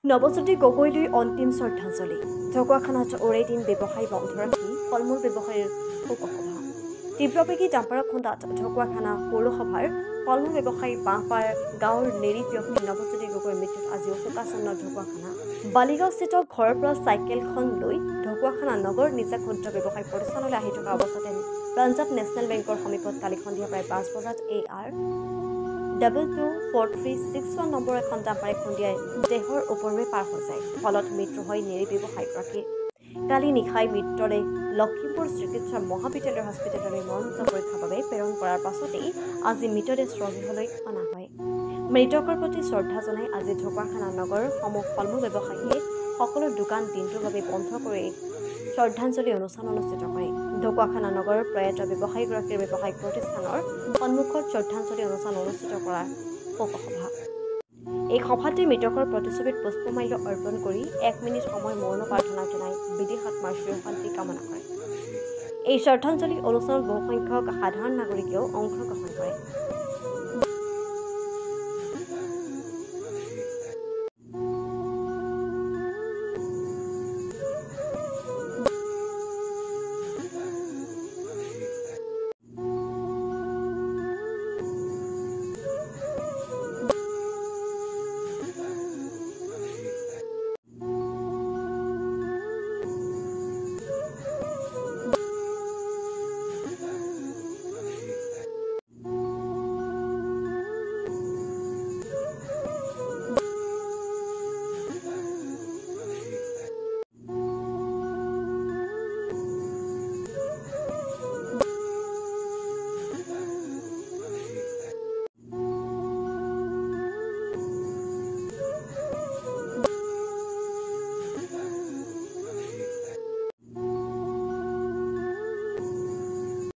নৱজ্যোতি গগৈলৈ অন্তিম শ্ৰদ্ধাঞ্জলি ঢকুৱাখানাত ওৰে দিন ব্যৱসায় বন্ধ ৰাখি ফলমূল ব্যৱসায়ীৰ শোকসভা তীব্ৰবেগী ডাম্পাৰ খুন্দাত ঢকুৱাখানা পৌৰসভাৰ ফলমূল ব্যৱসায়ী বাঁহপাৰ গাঁৱৰ নিৰীহ ব্যক্তি নৱজ্যোতি গগৈৰ মৃত্যুত আজিও শোকাচন্ন ঢকুৱাখানা বালিগাঁওস্থিত ঘৰৰ পৰা চাইকেলখন লৈ ঢকুৱাখানা নগৰ নিজা ক্ষুদ্ৰ ব্যৱসায়ী প্ৰতিষ্ঠানলৈ আহি থকা অৱস্থাতে পাঞ্জাৱ নেশ্যনেল বেংকৰ সমীপত কালি সন্ধিয়া প্ৰায় 5 বজাত AR-224361 নম্বৰ এখন ডাম্পাৰে খুন্দিয়াই দেহৰ ওপৰেৰে পাৰ হৈ যায় ফলত মৃত্যু হয় নিৰীহ ব্যৱসায়ীগৰাকীৰ কালি নিশাই মৃতদেহ লখিমপুৰ চিকিৎসা মহাবিদ্যালয় হস্পিটেললৈ মৰণোত্তৰ পৰীক্ষাৰ বাবে প্ৰেৰণ কৰাৰ পাছতেই আজি মৃতদেহ স্বগৃহলৈ অনা হয় মৃতকৰ প্ৰতি শ্ৰদ্ধা জনাই আজি ঢকুৱাখানা নগৰৰ সমূহ ফলমূল ব্যৱসায়ীয়ে সকলো দোকান দিনটোৰ বাবে বন্ধ কৰি শ্ৰদ্ধাঞ্জলি অনুষ্ঠান অনুষ্ঠিত কৰে ঢকুৱাখানা নগৰৰ প্ৰয়াত ব্যৱসায়ীগৰাকীৰ ব্যৱসায়িক প্ৰতিষ্ঠানৰ সন্মুখত শ্ৰদ্ধাঞ্জলি অনুষ্ঠান অনুষ্ঠিত কৰাৰ শোকসভা এই সভাতে মৃতকৰ প্ৰতিচ্ছবিত পুষ্পমাল্য অৰ্পণ কৰি 1 মিনিট সময় মৌন প্ৰাৰ্থনা জনাই বিদেহাত্মাৰ চিৰশান্তি কামনা কৰে এই শ্ৰদ্ধাঞ্জলি অনুষ্ঠানত বহুসংখ্যক সাধাৰণ নাগৰিকেও অংশগ্ৰহণ কৰে